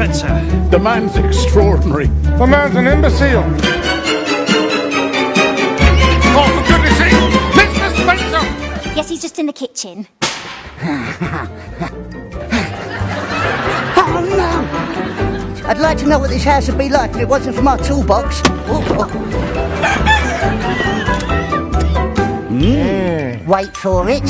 Spencer. The man's extraordinary. The man's an imbecile. Oh, for goodness sake! Mr. Spencer! Yes, he's just in the kitchen. Oh, no! I'd like to know what this house would be like if it wasn't for my toolbox. Wait for it.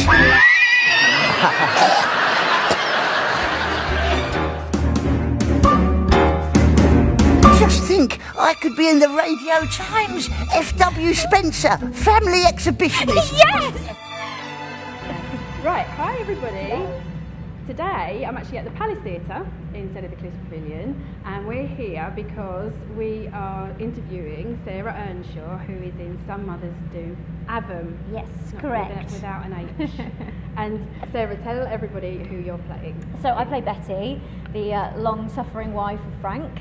Just think, I could be in the Radio Times. F.W. Spencer, family exhibitionist. Yes! Right, hi everybody. Today I'm actually at the Palace Theatre instead of the Cliffs Pavilion, and we're here because we are interviewing Sarah Earnshaw, who is in Some Mothers Do Avum. Yes, Not correct. Without an H. And Sarah, tell everybody who you're playing. So I play Betty, the long-suffering wife of Frank,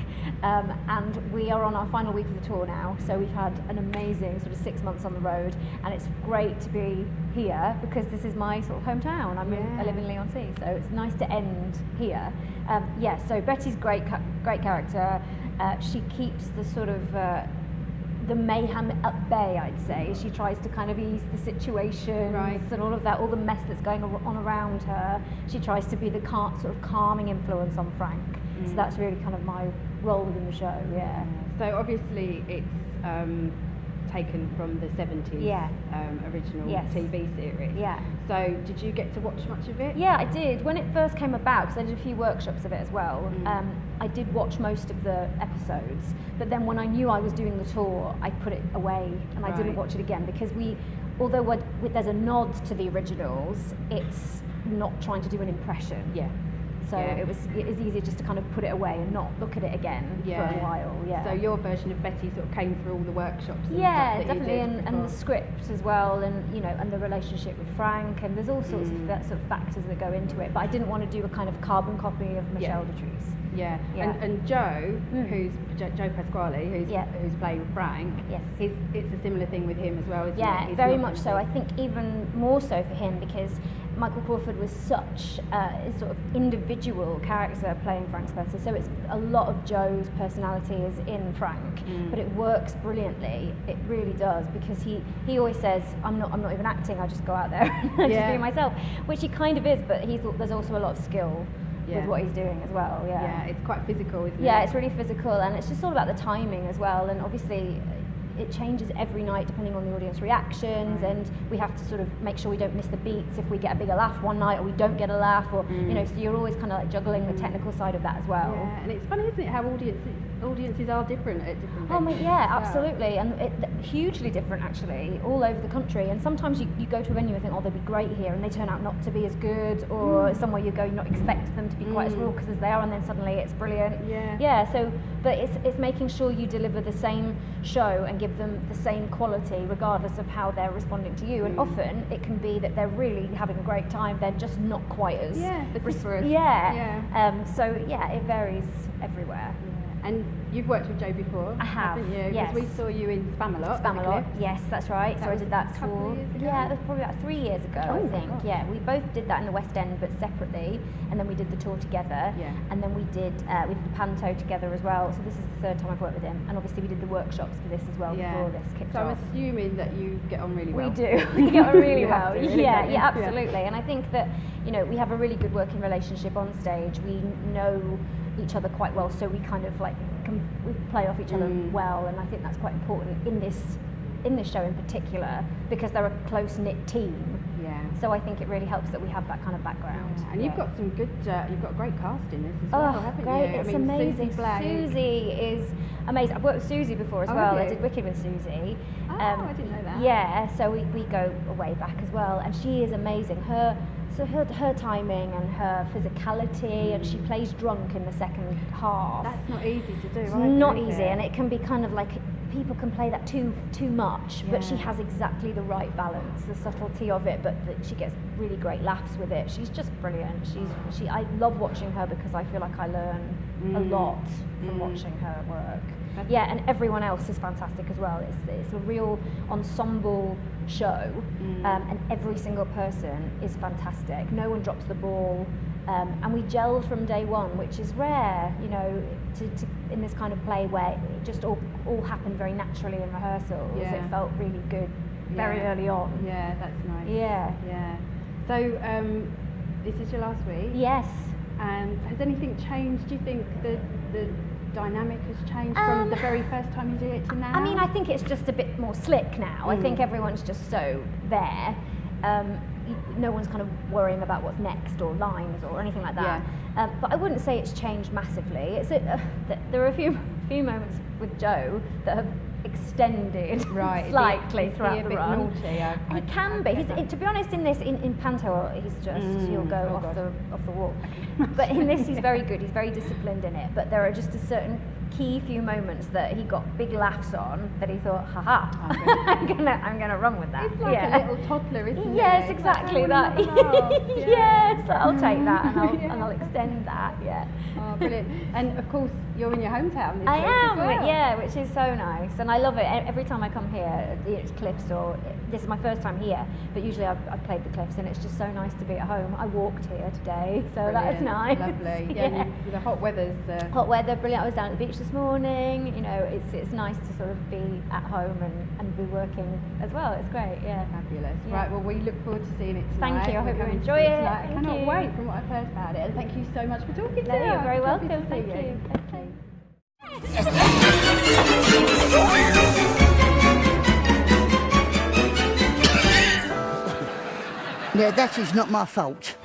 and we are on our final week of the tour now. So we've had an amazing sort of 6 months on the road, and it's great to be here because this is my sort of hometown. I live in Leigh-on-Sea, so it's nice to end here. So Betty's great character. She keeps the sort of the mayhem at bay, I'd say. She tries to kind of ease the situation and all of that, all the mess that's going on around her. She tries to be the sort of calming influence on Frank. So that's really kind of my role within the show, yeah. So obviously it's taken from the 70s original TV series. Yeah. So did you get to watch much of it? Yeah, I did. When it first came about, because I did a few workshops of it as well, I did watch most of the episodes. But then when I knew I was doing the tour, I put it away and I didn't watch it again because although there's a nod to the originals, it's not trying to do an impression. Yeah. So it was easier just to kind of put it away and not look at it again for a while. Yeah. So your version of Betty sort of came through all the workshops. And definitely, and the script as well, and and the relationship with Frank, and there's all sorts of sort of factors that go into it. But I didn't want to do a kind of carbon copy of Michelle Detrese. Yeah. And Joe, who's Joe Pasquale, who's playing Frank. Yes. It's a similar thing with him as well, isn't it? Yeah, very much so. I think even more so for him because Michael Crawford was such a sort of individual character playing Frank Spencer, so it's a lot of Joe's personality is in Frank, but it works brilliantly. It really does, because he always says, I'm not even acting, I just go out there and I just do myself, which he kind of is, but there's also a lot of skill with what he's doing as well. Yeah, it's quite physical, isn't it? Yeah, it's really physical, and it's just all about the timing as well, and obviously it changes every night depending on the audience reactions, and we have to sort of make sure we don't miss the beats if we get a bigger laugh one night or we don't get a laugh, or so you're always kind of like juggling the technical side of that as well. Yeah, and it's funny, isn't it, how audiences are different at different venues. Oh my, yeah, absolutely, and hugely different actually, all over the country. And sometimes you go to a venue and think, oh, they'd be great here, and they turn out not to be as good, or somewhere you go, you not expect them to be quite as raucous as they are, and then suddenly it's brilliant. Yeah. So, but it's making sure you deliver the same show and give them the same quality, regardless of how they're responding to you. And often it can be that they're really having a great time, they're just not quite as vociferous. So it varies everywhere. And you've worked with Joe before, I have, haven't you? yes. Because we saw you in Spamalot, yes, that's right. So I did that tour. Yeah, that was probably about 3 years ago, I think. Gosh. Yeah, we both did that in the West End, but separately, and then we did the tour together. Yeah. And then we did the Panto together as well. So this is the third time I've worked with him, and obviously we did the workshops for this as well before this kicked off. So I'm assuming that you get on really well. We do. We get on really well. Yeah, absolutely. And I think that we have a really good working relationship on stage. We know each other quite well, so we kind of we play off each other well, and I think that's quite important in this show in particular, because they're a close-knit team. Yeah. So I think it really helps that we have that kind of background. Yeah. And you've got some good, you've got a great cast in this as well, haven't great. you? It's amazing. Susie is amazing. I've worked with Susie before as well. I did Wicked with Susie. I didn't know that. Yeah, so we go way back as well, and she is amazing. Her timing and her physicality, and she plays drunk in the second half. That's not easy to do, It's right? not easy, and it can be kind of like people can play that too much, but she has exactly the right balance, the subtlety of it, but she gets really great laughs with it. She's just brilliant. I love watching her because I feel like I learn a lot from watching her work. And everyone else is fantastic as well. It's a real ensemble show, and every single person is fantastic. No one drops the ball. And we gelled from day one, which is rare, you know, to in this kind of play where it just all happened very naturally in rehearsals. Yeah. It felt really good very early on. Yeah, that's nice. Yeah. Yeah. So this is your last week. Yes. And has anything changed? Do you think the dynamic has changed from the very first time you did it to now? I mean, I think it's just a bit more slick now. I think everyone's just so there. No one's kind of worrying about what's next or lines or anything like that. But I wouldn't say it's changed massively. There are a few moments with Joe that have extended slightly throughout the run. He can be. To be honest, in Panto, he's just he'll go off the wall. But in this, he's very good. He's very disciplined in it. But there are just a certain key few moments that he got big laughs on that he thought, haha, I'm gonna run with that. It's like a little toddler, isn't it? Yes, It's exactly like, that. Yes, I'll take that and I'll extend that. Yeah. Oh, brilliant! And of course, you're in your hometown this I week am, as well. yeah, which is so nice, and I love it. Every time I come here, it's Cliffs, or this is my first time here, but usually I've played the Cliffs, and it's just so nice to be at home. I walked here today, so that is nice. Lovely. Yeah. The hot weather's hot weather, brilliant. I was down at the beach this morning. You know, it's nice to sort of be at home and be working as well. It's great, yeah. Fabulous. Yeah. Right, well, we look forward to seeing it tonight. Thank you. I hope you We're coming to enjoy see it. tonight. I Thank cannot you. wait from what I've heard about it, and thank you so much for talking to No, us. you're very It's lovely welcome. to Thank see you. Thank you. Yeah, that is not my fault.